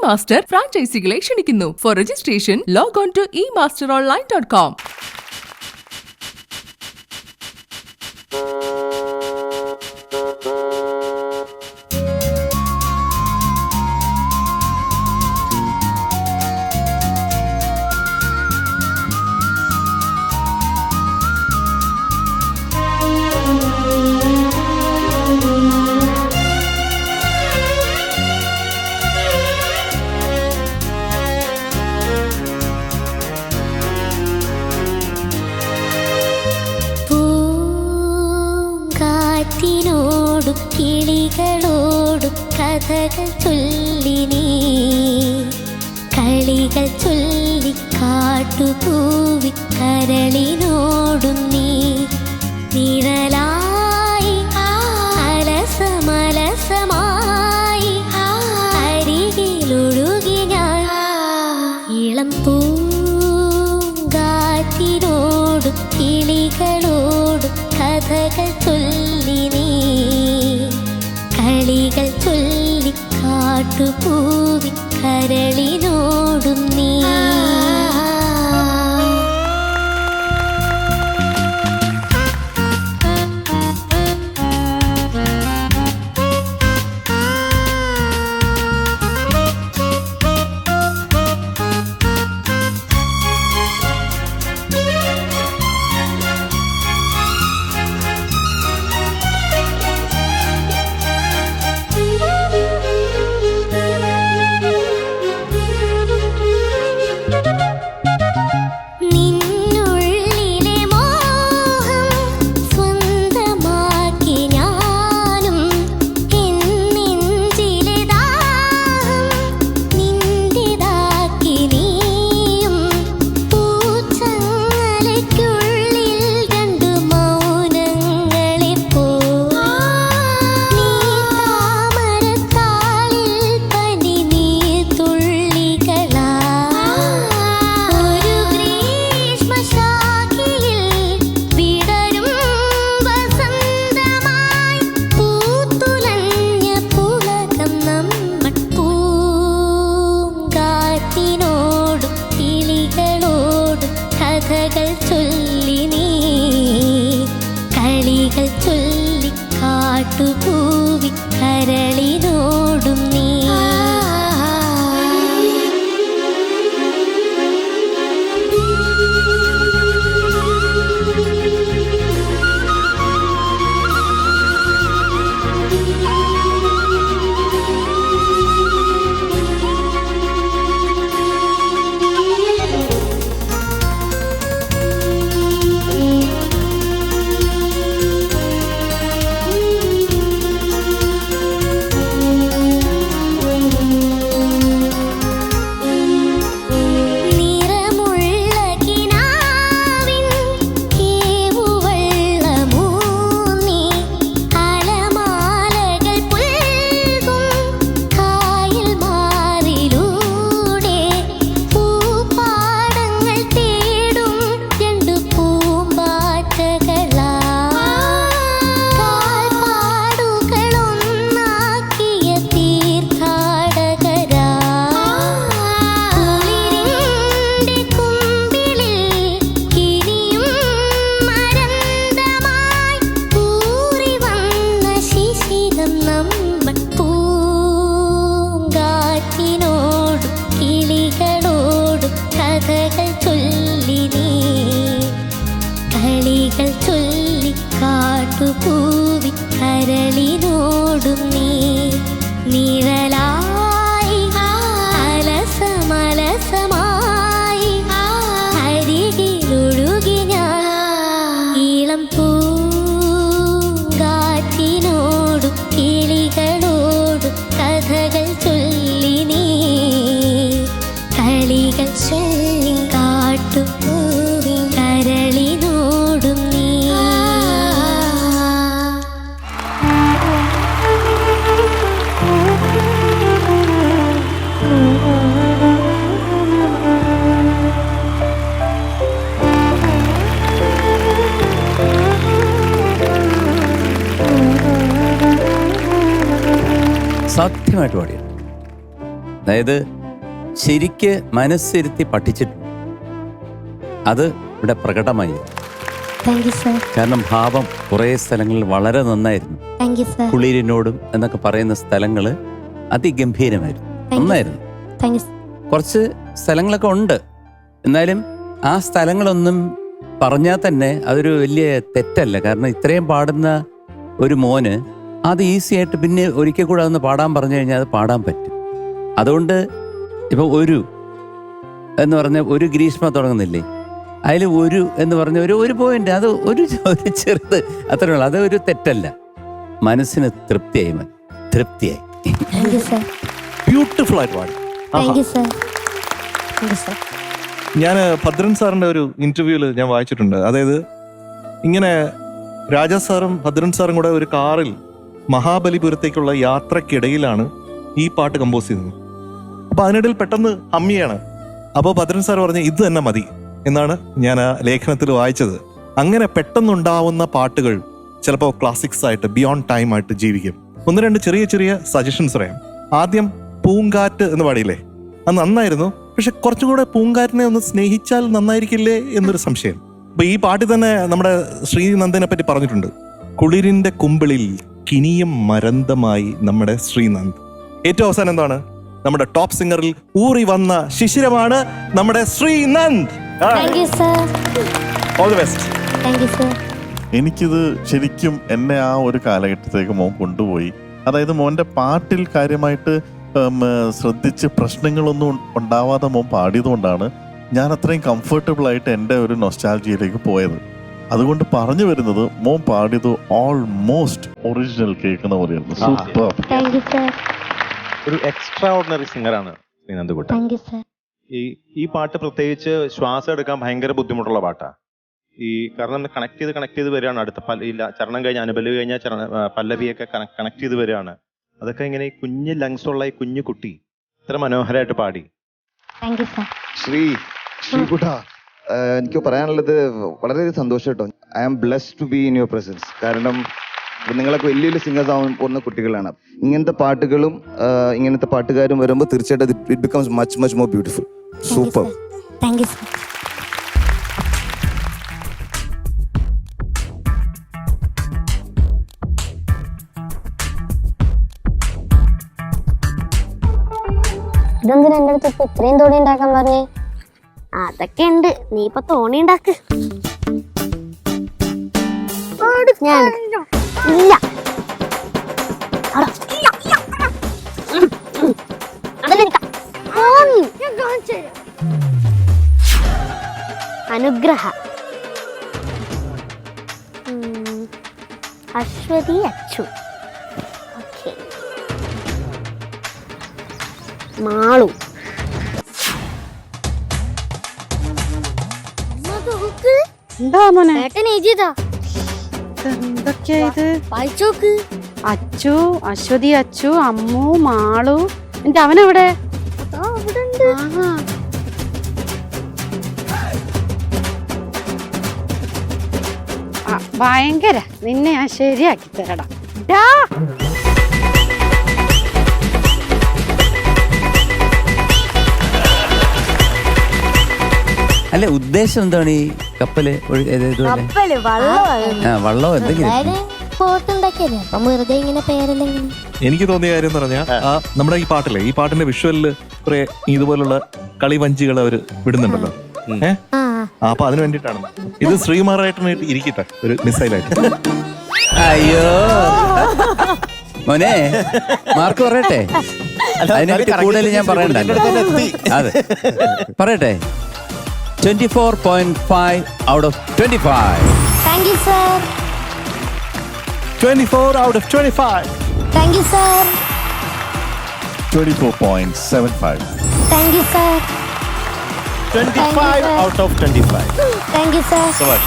Master ഫ്രാഞ്ചൈസികളെ ക്ഷണിക്കുന്നു. For registration log on to emasteronline.com. കിളികളോടും കഥകൾ ചൊല്ലിനീ കളികൾ ചൊല്ലി കാട്ടുപൂവി കരളിനോടും നീ നിഴലായി അലസമലസമായി അരികിലൊഴുകി ഞാൻ ഇളം പൂങ്കാറ്റിനോടും കിളികളോടും കഥകൾ ചൊല്ലിനീ കളികൾ ചൊല്ലി കാട്ടുപൂവി കരളിനോടും നീ കഥകൾ ചൊല്ലിനീ കളികൾ ചൊല്ലി കാട്ടുപൂവി കരളിനോടും നീ കഥകൾ ചൊല്ലിനീ കളികൾ ചൊല്ലി കാട്ടുപൂവി കരളിനോടും നീ നിഴലായി അലസമലസമായി അരികിലൊഴുകി ഞാൻ ഇളം പൂങ്കാറ്റിനോടും കിളികളോടും കഥകൾ ചൊല്ലിനീ കളികൾ ചൊല്ലി കാട്ടുപൂവി കരളിനോടും നീ സത്യമായിട്ട് പാടിയ അതായത് ശരിക്ക് മനസ്സിരുത്തി പഠിച്ചിട്ടുണ്ട്. അത് ഇവിടെ പ്രകടമായി. Thank you sir. കാരണം ഭാവം കുറേ സ്ഥലങ്ങളിൽ വളരെ നന്നായിരുന്നു. Thank you sir. കുളിരിനോടും എന്നൊക്കെ പറയുന്ന സ്ഥലങ്ങൾ അതിഗംഭീരമായിരുന്നു, നന്നായിരുന്നു. Thank you. കുറച്ച് സ്ഥലങ്ങളൊക്കെ ഉണ്ട്, എന്നാലും ആ സ്ഥലങ്ങളൊന്നും പറഞ്ഞാൽ തന്നെ അതൊരു വലിയ തെറ്റല്ല. കാരണം ഇത്രയും പാടുന്ന ഒരു മോന് അത് ഈസി ആയിട്ട് പിന്നെ ഒരിക്കൽ കൂടെ അതൊന്ന് പാടാൻ പറഞ്ഞു കഴിഞ്ഞാൽ അത് പാടാൻ പറ്റും. അതുകൊണ്ട് ഇപ്പം ഒരു എന്ന് പറഞ്ഞ ഒരു ഗ്രീഷ്മ തുടങ്ങുന്നില്ലേ, അതിൽ ഒരു എന്ന് പറഞ്ഞ ഒരു പോയിന്റ്, അത് ഒരു ചെറുത് അത്രേ ഉള്ളൂ. അത് ഒരു തെറ്റല്ല. മനസ്സിന് തൃപ്തിയായി, തൃപ്തിയായി. Thank you sir. ബ്യൂട്ടിഫുൾ ആയിട്ട് പാടി. Thank you sir. Thank you sir. ഞാൻ ഭദ്രൻ സാറിന്റെ ഒരു ഇന്റർവ്യൂവിൽ ഞാൻ വായിച്ചിട്ടുണ്ട്. അതായത് ഇങ്ങനെ രാജാ സാറും ഭദ്രൻ സാറും കൂടെ ഒരു കാറിൽ മഹാബലിപുരത്തേക്കുള്ള യാത്രക്കിടയിലാണ് ഈ പാട്ട് കമ്പോസ് ചെയ്തത്. അപ്പൊ അതിനിടയിൽ പെട്ടെന്ന് ഹമ്മിയാണ്. അപ്പോൾ ഭദ്രൻ സാർ പറഞ്ഞ ഇത് തന്നെ മതി എന്നാണ് ഞാൻ ആ ലേഖനത്തിൽ വായിച്ചത്. അങ്ങനെ പെട്ടെന്നുണ്ടാവുന്ന പാട്ടുകൾ ചിലപ്പോൾ ക്ലാസിക്സ് ആയിട്ട് ബിയോണ്ട് ടൈം ആയിട്ട് ജീവിക്കും. ഒന്ന് രണ്ട് ചെറിയ ചെറിയ സജഷൻസ് പറയാം. ആദ്യം പൂങ്കാറ്റ് എന്ന് പാടിയില്ലേ, അത് നന്നായിരുന്നു. പക്ഷെ കുറച്ചും കൂടെ പൂങ്കാറ്റിനെ ഒന്ന് സ്നേഹിച്ചാൽ നന്നായിരിക്കില്ലേ എന്നൊരു സംശയം. അപ്പൊ ഈ പാട്ടിൽ തന്നെ നമ്മുടെ ശ്രീനന്ദിനെ പറ്റി പറഞ്ഞിട്ടുണ്ട്. കുളിരിന്റെ കുമ്പിളിൽ കിനിയും മരന്തമായി നമ്മുടെ ശ്രീനന്ദ്. ഏറ്റവും അവസാനം എന്താണ്, നമ്മുടെ ടോപ്പ് സിംഗറിൽ ഊറി വന്ന ശിശിരമാണ് നമ്മുടെ Sreenand. Thank you sir. All the best. Thank you sir. എനിക്കിത് ശരിക്കും എന്നെ ആ ഒരു കാലഘട്ടത്തേക്ക് മോൻ കൊണ്ടുപോയി. അതായത് മോൻ്റെ പാട്ടിൽ കാര്യമായിട്ട് ശ്രദ്ധിച്ച് പ്രശ്നങ്ങളൊന്നും ഉണ്ടാവാതെ മോൻ പാടിയതുകൊണ്ടാണ് ഞാൻ അത്രയും കംഫർട്ടബിൾ ആയിട്ട് എൻ്റെ ഒരു നൊസ്റ്റാൾജിയയിലേക്ക് പോയത്. അതുകൊണ്ട് പറഞ്ഞു വരുന്നത് മോൻ പാടിയത് ഓൾമോസ്റ്റ് ഒറിജിനൽ കേൾക്കുന്ന പോലെയായിരുന്നു. സൂപ്പർ. Thank you sir. ഒരു എക്സ്ട്രാ ഓർഡിനറി സിംഗറാണ് Sreenand Kuttan. Thank you sir. ഈ പാട്ട് പ്രത്യേകിച്ച് ശ്വാസം എടുക്കാൻ ഭയങ്കര ബുദ്ധിമുട്ടുള്ള പാട്ടാണ്. കാരണം കണക്ട് ചെയ്ത് വരികയാണ്. അടുത്ത ചരണം കഴിഞ്ഞ അനുപല്ലവി കഴിഞ്ഞ പല്ലവിയൊക്കെ കണക്ട് ചെയ്ത് വരികയാണ്. അതൊക്കെ ഇങ്ങനെ ഈ കുഞ്ഞ് ലങ്സ് ഉള്ള ഈ കുഞ്ഞു കുട്ടി ഇത്ര മനോഹരമായിട്ട് പാടി. Thank you sir. ശ്രീകുട്ട, എനിക്ക് പറയാനുള്ളത് വളരെ സന്തോഷം കേട്ടോ. I am blessed to be in your presence. കാരണം നിങ്ങളൊക്കെ വലിയ വലിയ സിംഗേഴ്സ് ആവാൻ പോകുന്ന കുട്ടികളാണ്. ഇങ്ങനത്തെ പാട്ടുകളും ഇങ്ങനത്തെ പാട്ടുകാരും വരുമ്പോൾ തീർച്ചയായിട്ടും it becomes much much more beautiful. Super. Thank you sir. ഇതെന്തിനാ എൻ്റെ അടുത്ത് ഇപ്പൊ ഇത്രയും തോണി ഉണ്ടാക്കാൻ പറഞ്ഞേ? അതൊക്കെ ഉണ്ട്, നീ ഇപ്പൊ തോണി ഉണ്ടാക്ക്. ഞാൻ ഇല്ല അനുഗ്രഹ അശ്വതി അച്ചു. ഓക്കെ. മാളു. എന്താ മോനെ? എന്തൊക്കെയാ ഇത്? വായിച്ചോക്ക്. അച്ചു, അശ്വതി അച്ചു, അമ്മു, മാളു. എന്റെ അവനെവിടെ? ഭയങ്കര. നിന്നെ ഞാൻ ശരിയാക്കി തരടാ. അല്ല, ഉദ്ദേശം എന്താണ് ഈ കപ്പല് വള്ളോ എന്തെങ്കിലും? വെറുതെ ഇങ്ങനെ പേരെല്ലാം എനിക്ക് തോന്നിയ കാര്യം എന്ന് പറഞ്ഞാൽ നമ്മുടെ ഈ പാട്ടിലെ ഈ പാട്ടിന്റെ വിഷ്വലില് കുറെ ഇതുപോലുള്ള കളിവഞ്ചികൾ അവര് വിടുന്നുണ്ടല്ലോ. അപ്പൊ അതിന് വേണ്ടിട്ടാണ് ഇത്. ശ്രീകുമാറായിട്ട് ഇരിക്കട്ടെ ഒരു മിസൈലായിട്ട്. അയ്യോ മോനെ, മാർക്ക് പറയട്ടെ. അതിനെപ്പറ്റി കൂടുതൽ ഞാൻ പറയണ്ട. അതെ, പറയട്ടെ. 24.5 out of 25. Thank you, sir. 24 out of 25. Thank you, sir. 24.75. Thank you, sir. 25 out of 25. Thank you, sir. So much.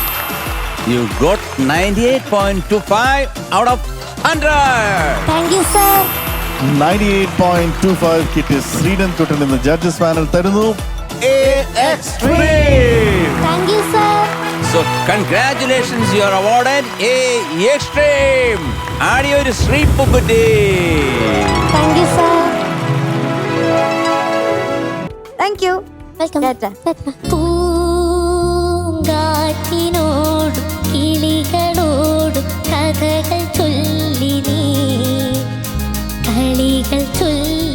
You got 98.25 out of 100. Thank you, sir. 98.25 കിട്ടി ശ്രീനന്ദ് കുട്ടൻ എന്ന ജഡ്ജസ് പാനൽ തരുന്നു. Extreme. Thank you, sir. So congratulations, you are awarded A Extreme. ആടിയൊരു Shri Pookutty. Thank you, sir. Thank you. Welcome. പൂങ്കാറ്റിനോടും കിളികളോടും കഥകൾ ചൊല്ലി നീ കളികൾ ചൊല്ലി